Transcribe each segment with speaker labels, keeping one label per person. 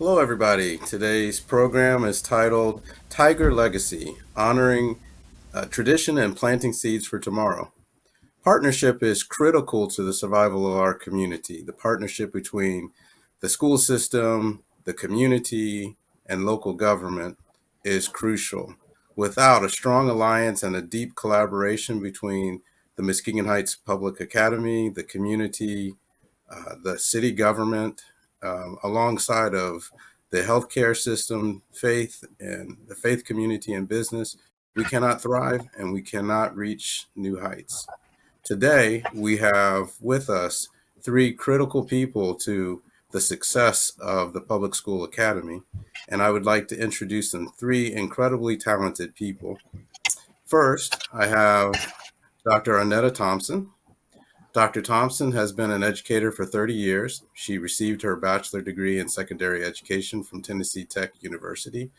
Speaker 1: Hello, everybody. Today's program is titled Tiger Legacy, Honoring Tradition and Planting Seeds for Tomorrow. Partnership is critical to the survival of our community. The partnership between the school system, the community, and local government is crucial. Without a strong alliance and a deep collaboration between the Muskegon Heights Public Academy, the community, the city government, alongside of the healthcare system, faith, and the faith community and business, we cannot thrive and we cannot reach new heights. Today, we have with us three critical people to the success of the Public School Academy, and I would like to introduce them three incredibly talented people. First, I have Dr. Annetta Thompson. Dr. Thompson has been an educator for 30 years. She received her bachelor degree in secondary education from Tennessee Tech University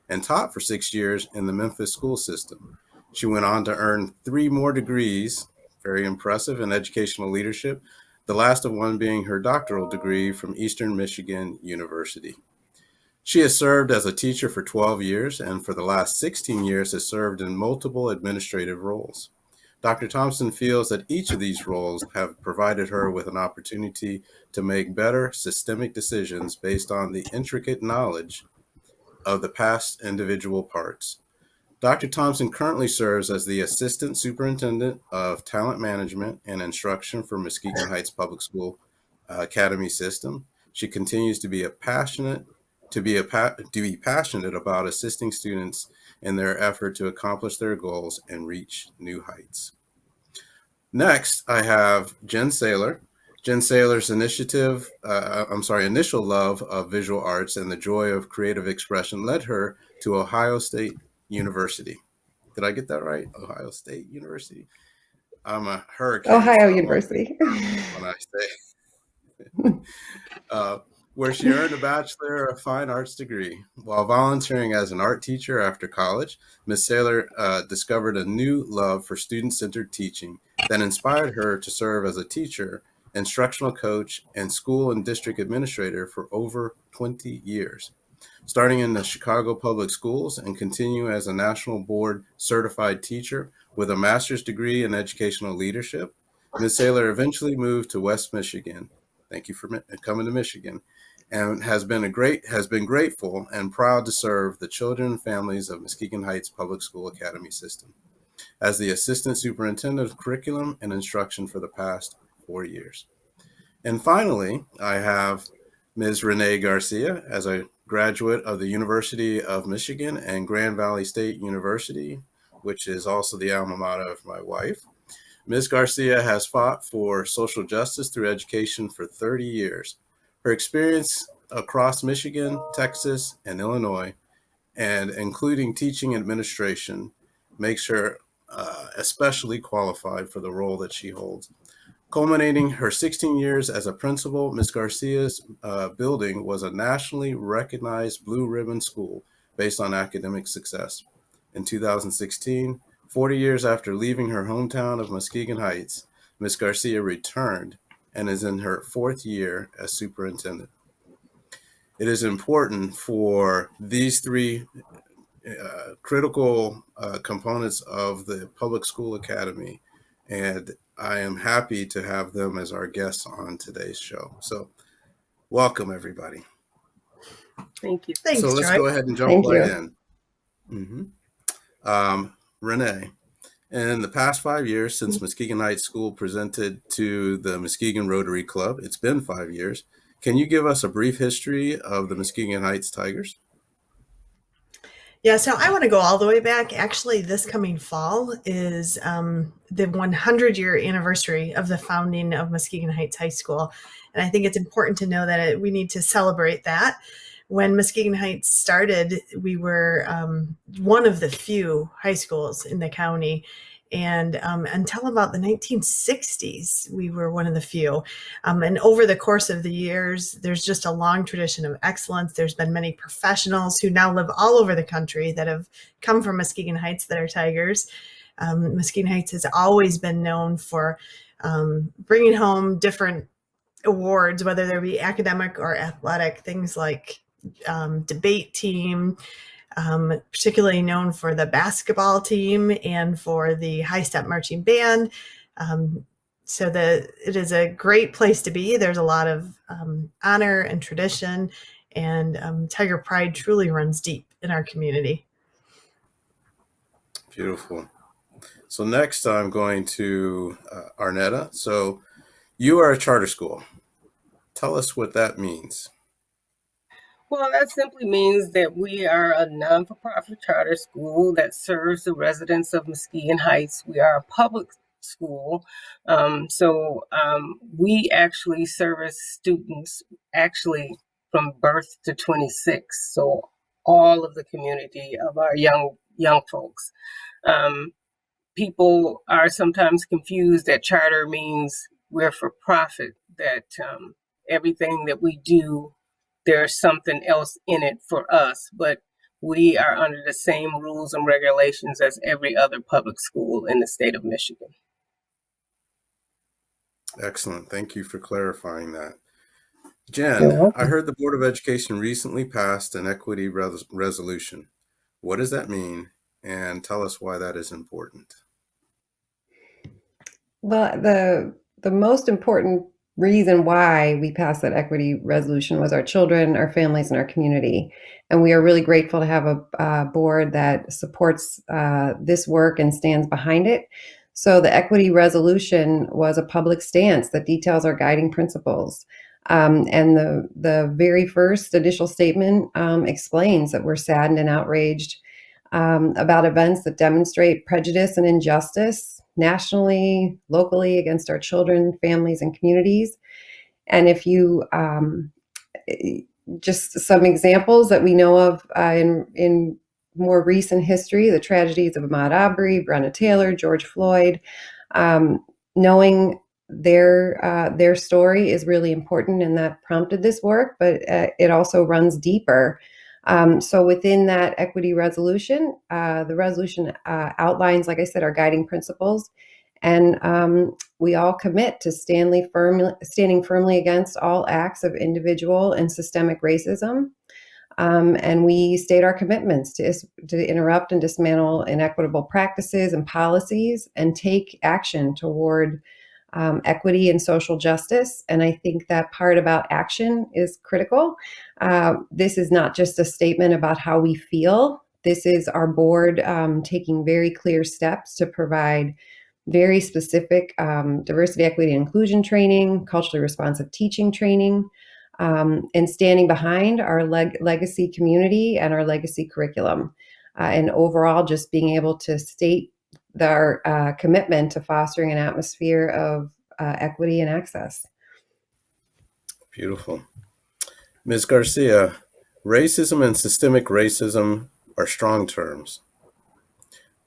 Speaker 1: and taught for 6 years in the Memphis school system. She went on to earn three more degrees, very impressive, in educational leadership, the last of one being her doctoral degree from Eastern Michigan University. She has served as a teacher for 12 years and for the last 16 years has served in multiple administrative roles. Dr. Thompson feels that each of these roles have provided her with an opportunity to make better systemic decisions based on the intricate knowledge of the past individual parts. Dr. Thompson currently serves as the Assistant Superintendent of Talent Management and Instruction for Muskegon Heights Public School Academy System. She continues to be passionate about assisting students in their effort to accomplish their goals and reach new heights. Next, I have Jen Saylor. Jen Saylor's initial love of visual arts and the joy of creative expression led her to Ohio State University. Did I get that right? Ohio State University. I'm a hurricane,
Speaker 2: Ohio
Speaker 1: so
Speaker 2: University.
Speaker 1: when I say where she earned a Bachelor of Fine Arts degree. While volunteering as an art teacher after college, Ms. Saylor discovered a new love for student-centered teaching that inspired her to serve as a teacher, instructional coach, and school and district administrator for over 20 years. Starting in the Chicago Public Schools and continue as a National Board certified teacher with a master's degree in educational leadership, Ms. Saylor eventually moved to West Michigan. Thank you for coming to Michigan, and has been grateful and proud to serve the children and families of Muskegon Heights Public School Academy System as the Assistant Superintendent of Curriculum and Instruction for the past 4 years. And finally, I have Ms. Rena Garcia as a graduate of the University of Michigan and Grand Valley State University, which is also the alma mater of my wife. Ms. Garcia has fought for social justice through education for 30 years. Her experience across Michigan, Texas, and Illinois, and including teaching administration, makes her especially qualified for the role that she holds. Culminating her 16 years as a principal, Ms. Garcia's building was a nationally recognized blue ribbon school based on academic success. In 2016, 40 years after leaving her hometown of Muskegon Heights, Ms. Garcia returned and is in her 4th year as superintendent. It is important for these three critical components of the Public School Academy, and I am happy to have them as our guests on today's show. So welcome, everybody.
Speaker 3: Thank you.
Speaker 2: Thanks,
Speaker 1: so let's
Speaker 2: Troy.
Speaker 1: go ahead and jump right in. Renee, in the past 5 years since Muskegon Heights School presented to the Muskegon Rotary Club, it's been 5 years. Can you give us a brief history of the Muskegon Heights Tigers?
Speaker 4: Yeah, so I want to go all the way back. Actually, this coming fall is the 100-year anniversary of the founding of Muskegon Heights High School. And I think it's important to know that we need to celebrate that. When Muskegon Heights started, we were one of the few high schools in the county. And until about the 1960s, we were one of the few. And over the course of the years, there's just a long tradition of excellence. There's been many professionals who now live all over the country that have come from Muskegon Heights that are Tigers. Muskegon Heights has always been known for bringing home different awards, whether they be academic or athletic, things like debate team, particularly known for the basketball team and for the high step marching band. So it is a great place to be. There's a lot of honor and tradition, and Tiger Pride truly runs deep in our community.
Speaker 1: Beautiful. So next I'm going to Annetta. So you are a charter school. Tell us what that means.
Speaker 3: Well, that simply means that we are a non-for-profit charter school that serves the residents of Muskegon Heights. We are a public school. We actually service students actually from birth to 26. So all of the community of our young folks. People are sometimes confused that charter means we're for profit, that everything that we do, there's something else in it for us, but we are under the same rules and regulations as every other public school in the state of Michigan.
Speaker 1: Excellent. Thank you for clarifying that. Jen, I heard the Board of Education recently passed an equity resolution. What does that mean? And tell us why that is important.
Speaker 2: Well, the most important reason why we passed that equity resolution was our children, our families, and our community. And we are really grateful to have a board that supports this work and stands behind it. So the equity resolution was a public stance that details our guiding principles. And the very first initial statement explains that we're saddened and outraged about events that demonstrate prejudice and injustice nationally, locally, against our children, families, and communities. And if you just some examples that we know of in more recent history, the tragedies of Ahmaud Arbery, Breonna Taylor, George Floyd, knowing their story is really important, and that prompted this work, but it also runs deeper. So within that equity resolution, the resolution outlines, like I said, our guiding principles, and we all commit to standing firmly against all acts of individual and systemic racism. And we state our commitments to interrupt and dismantle inequitable practices and policies and take action toward equity and social justice. And I think that part about action is critical. This is not just a statement about how we feel. This is our board taking very clear steps to provide very specific diversity, equity, and inclusion training, culturally responsive teaching training, and standing behind our legacy community and our legacy curriculum. And overall, just being able to state our commitment to fostering an atmosphere of equity and access.
Speaker 1: Beautiful. Ms. Garcia, racism and systemic racism are strong terms.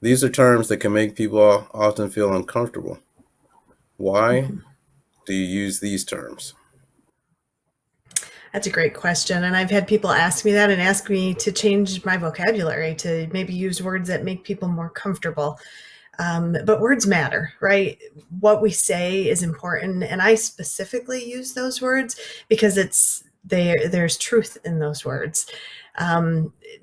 Speaker 1: These are terms that can make people often feel uncomfortable. Why do you use these terms?
Speaker 4: That's a great question. And I've had people ask me that and ask me to change my vocabulary, to maybe use words that make people more comfortable. But words matter, right? What we say is important. And I specifically use those words because there's truth in those words.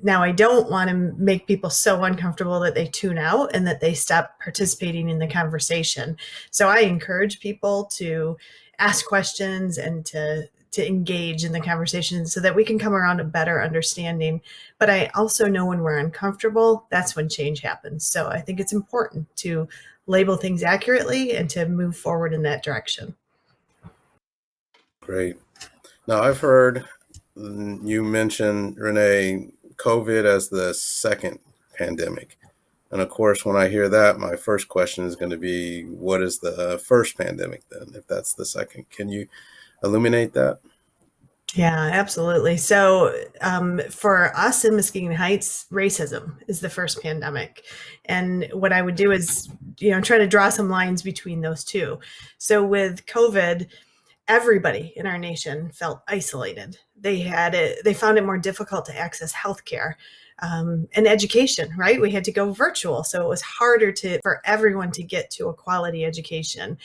Speaker 4: Now, I don't want to make people so uncomfortable that they tune out and that they stop participating in the conversation. So I encourage people to ask questions and to engage in the conversation so that we can come around a better understanding. But I also know when we're uncomfortable, that's when change happens. So I think it's important to label things accurately and to move forward in that direction.
Speaker 1: Great. Now, I've heard you mention, Renee, COVID as the second pandemic. And of course, when I hear that, my first question is going to be, what is the first pandemic then, if that's the second? Can you illuminate that?
Speaker 4: Yeah, absolutely. So for us in Muskegon Heights, racism is the first pandemic. And what I would do is, try to draw some lines between those two. So with COVID, everybody in our nation felt isolated. They found it more difficult to access healthcare and education, right? We had to go virtual. So it was harder for everyone to get to a quality education.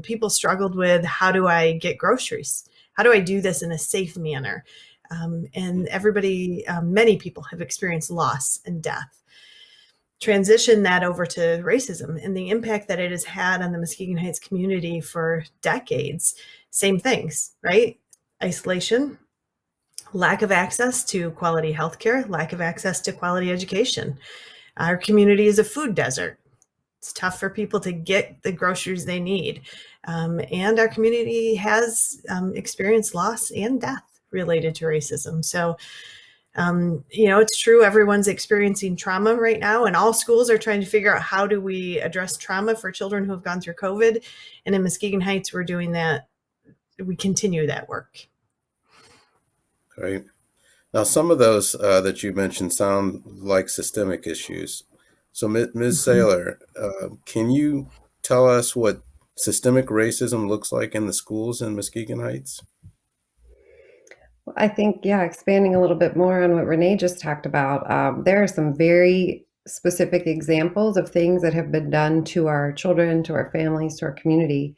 Speaker 4: People struggled with, how do I get groceries? How do I do this in a safe manner? And everybody, many people have experienced loss and death. Transition that over to racism and the impact that it has had on the Muskegon Heights community for decades. Same things, right? Isolation, lack of access to quality healthcare, lack of access to quality education. Our community is a food desert. It's tough for people to get the groceries they need. And our community has experienced loss and death related to racism. So, it's true, everyone's experiencing trauma right now, and all schools are trying to figure out how do we address trauma for children who have gone through COVID. And in Muskegon Heights, we're doing that. We continue that work.
Speaker 1: Great. Now, some of those that you mentioned sound like systemic issues. So, Ms. Saylor, can you tell us what systemic racism looks like in the schools in Muskegon Heights?
Speaker 2: I think, expanding a little bit more on what Renee just talked about, there are some very specific examples of things that have been done to our children, to our families, to our community.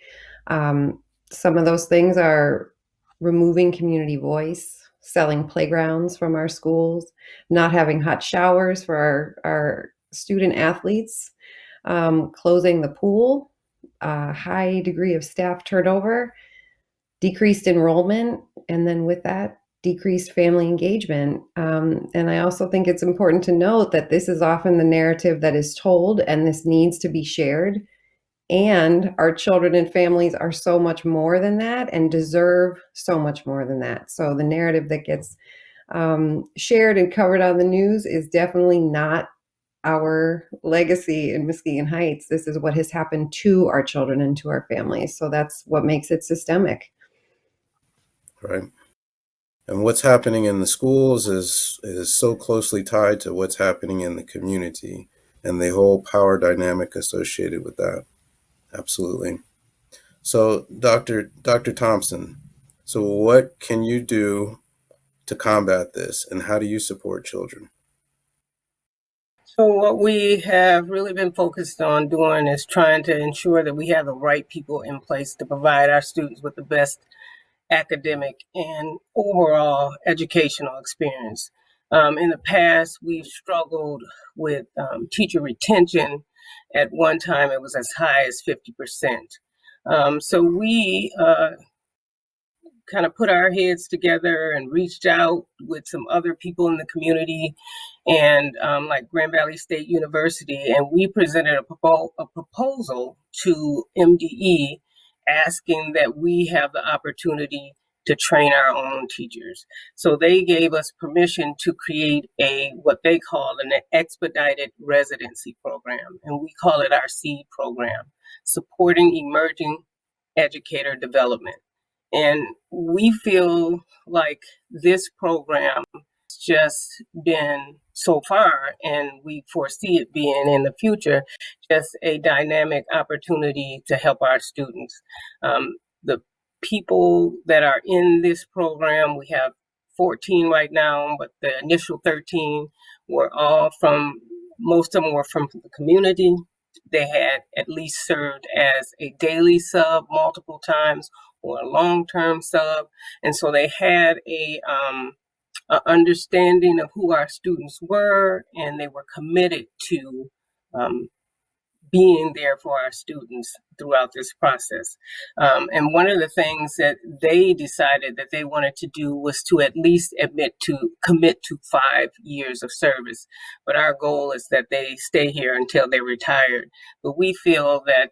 Speaker 2: Some of those things are removing community voice, selling playgrounds from our schools, not having hot showers for our student athletes, closing the pool, high degree of staff turnover, decreased enrollment, and then with that, decreased family engagement. And I also think it's important to note that this is often the narrative that is told, and this needs to be shared. And our children and families are so much more than that and deserve so much more than that. So the narrative that gets shared and covered on the news is definitely not our legacy in Muskegon Heights. This is what has happened to our children and to our families. So that's what makes it systemic.
Speaker 1: Right. And what's happening in the schools is so closely tied to what's happening in the community and the whole power dynamic associated with that. Absolutely. So, Dr. Thompson, so what can you do to combat this, and how do you support children?
Speaker 3: So what we have really been focused on doing is trying to ensure that we have the right people in place to provide our students with the best academic and overall educational experience. In the past, we've struggled with teacher retention. At one time, it was as high as 50%. So we kind of put our heads together and reached out with some other people in the community and like Grand Valley State University, and we presented a proposal to MDE asking that we have the opportunity to train our own teachers. So they gave us permission to create what they call an expedited residency program, and we call it our SEED program, supporting emerging educator development. And we feel like this program has just been so far, and we foresee it being in the future, just a dynamic opportunity to help our students. The people that are in this program, we have 14 right now, but the initial 13 were all most of them were from the community. They had at least served as a daily sub multiple times or a long-term sub. And so they had a understanding of who our students were, and they were committed to being there for our students throughout this process. And one of the things that they decided that they wanted to do was to at least commit to 5 years of service. But our goal is that they stay here until they're retired. But we feel that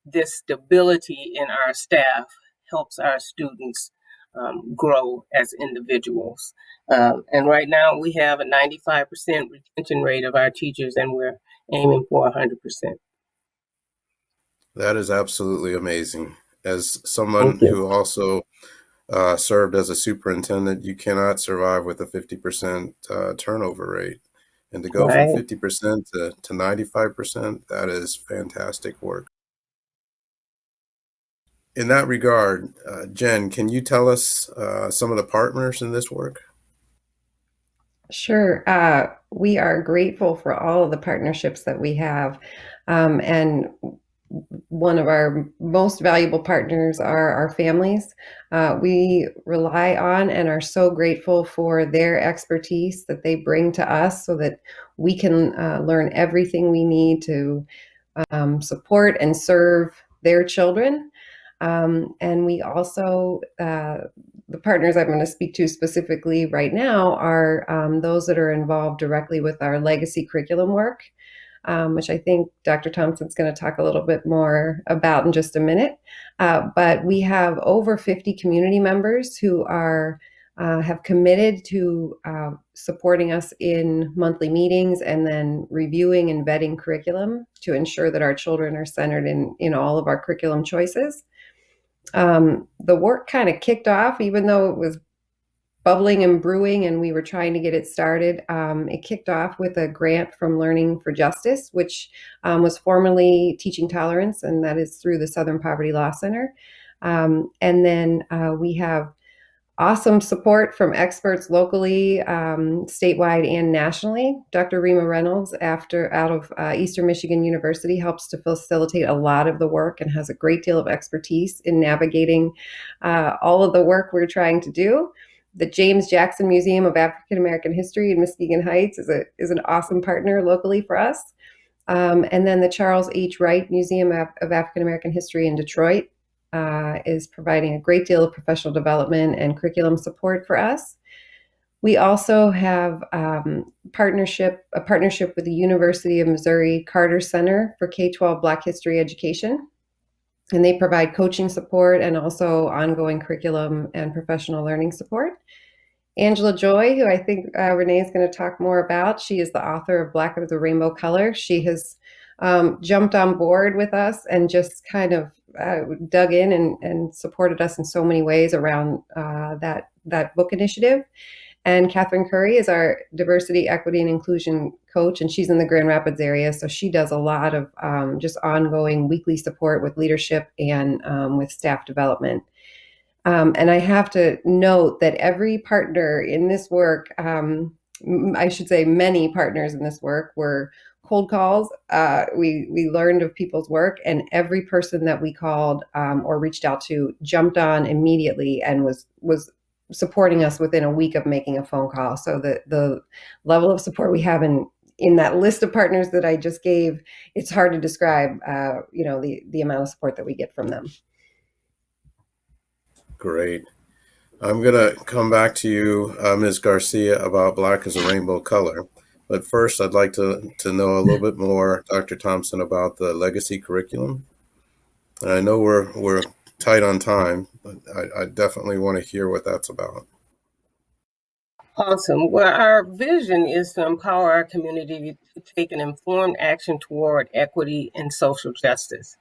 Speaker 3: this stability in our staff helps our students grow as individuals. And right now we have a 95% retention rate of our teachers, and we're aiming for 100%.
Speaker 1: That is absolutely amazing. As someone who also served as a superintendent, you cannot survive with a 50% turnover rate. And to go from 50% to 95%, that is fantastic work. In that regard, Jen, can you tell us some of the partners in this work?
Speaker 2: Sure. We are grateful for all of the partnerships that we have. And one of our most valuable partners are our families. We rely on and are so grateful for their expertise that they bring to us so that we can learn everything we need to support and serve their children. And we also, the partners I'm going to speak to specifically right now are those that are involved directly with our legacy curriculum work, which I think Dr. Thompson's going to talk a little bit more about in just a minute. But we have over 50 community members who are have committed to supporting us in monthly meetings and then reviewing and vetting curriculum to ensure that our children are centered in all of our curriculum choices. The work kind of kicked off, even though it was bubbling and brewing and we were trying to get it started. It kicked off with a grant from Learning for Justice, which was formerly Teaching Tolerance, and that is through the Southern Poverty Law Center. And then we have awesome support from experts locally, statewide, and nationally. Dr. Rena Reynolds, out of Eastern Michigan University, helps to facilitate a lot of the work and has a great deal of expertise in navigating all of the work we're trying to do. The James Jackson Museum of African American History in Muskegon Heights is an awesome partner locally for us. And then the Charles H. Wright Museum of African American History in Detroit is providing a great deal of professional development and curriculum support for us. We also have a partnership with the University of Missouri Carter Center for K-12 Black History Education. And they provide coaching support and also ongoing curriculum and professional learning support. Angela Joy, who I think Renee is going to talk more about, she is the author of Black as the Rainbow Color. She has jumped on board with us and just kind of dug in and supported us in so many ways around that book initiative. And Catherine Curry is our diversity, equity, and inclusion coach, and she's in the Grand Rapids area. So she does a lot of just ongoing weekly support with leadership and with staff development. And I have to note that every partner in this work, I should say many partners in this work, were cold calls. We learned of people's work, and every person that we called or reached out to jumped on immediately and was supporting us within a week of making a phone call. So the level of support we have in that list of partners that I just gave, it's hard to describe, the amount of support that we get from them.
Speaker 1: Great. I'm going to come back to you, Ms. Garcia, about Black as a Rainbow Color. But first, I'd like to know a little bit more, Dr. Thompson, about the legacy curriculum. And I know we're tight on time, but I definitely want to hear what that's about.
Speaker 3: Awesome. Well, our vision is to empower our community to take an informed action toward equity and social justice.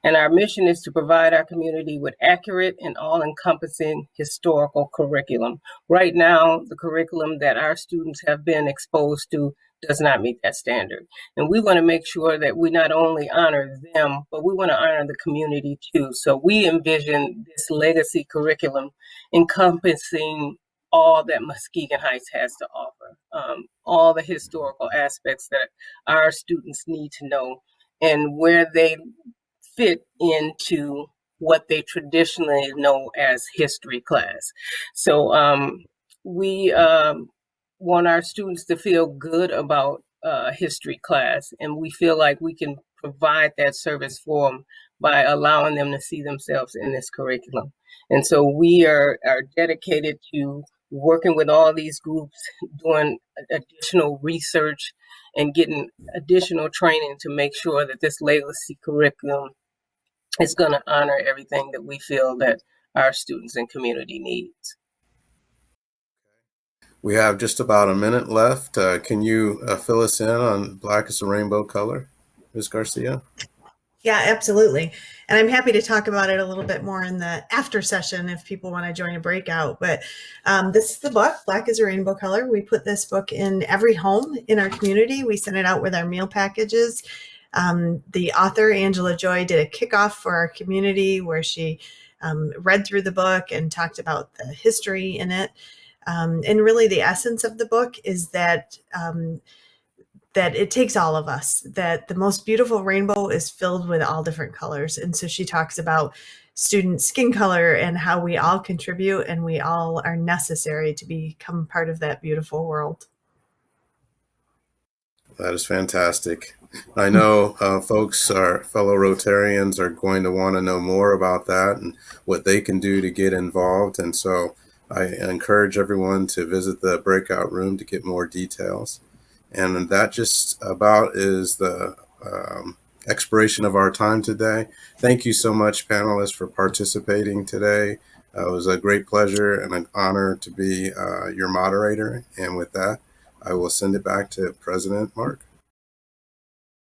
Speaker 3: And our mission is to provide our community with accurate and all-encompassing historical curriculum. Right now, the curriculum that our students have been exposed to does not meet that standard. And we want to make sure that we not only honor them, but we want to honor the community too. So we envision this legacy curriculum encompassing all that Muskegon Heights has to offer, all the historical aspects that our students need to know and where they fit into what they traditionally know as history class. So we want our students to feel good about history class, and we feel like we can provide that service for them by allowing them to see themselves in this curriculum. And so we are dedicated to working with all these groups, doing additional research and getting additional training to make sure that this legacy curriculum is going to honor everything that we feel that our students and community needs.
Speaker 1: We have just about a minute left. Can you fill us in on Black as a Rainbow Color, Ms. Garcia?
Speaker 4: Yeah, absolutely. And I'm happy to talk about it a little bit more in the after session if people want to join a breakout. But this is the book, Black as a Rainbow Color. We put this book in every home in our community. We send it out with our meal packages. The author, Angela Joy, did a kickoff for our community where she read through the book and talked about the history in it. And really the essence of the book is that that it takes all of us, that the most beautiful rainbow is filled with all different colors. And so she talks about student skin color and how we all contribute and we all are necessary to become part of that beautiful world.
Speaker 1: That is fantastic. I know folks, our fellow Rotarians, are going to want to know more about that and what they can do to get involved. And so I encourage everyone to visit the breakout room to get more details. And that just about is the expiration of our time today. Thank you so much, panelists, for participating today. It was a great pleasure and an honor to be your moderator. And with that, I will send it back to President Mark.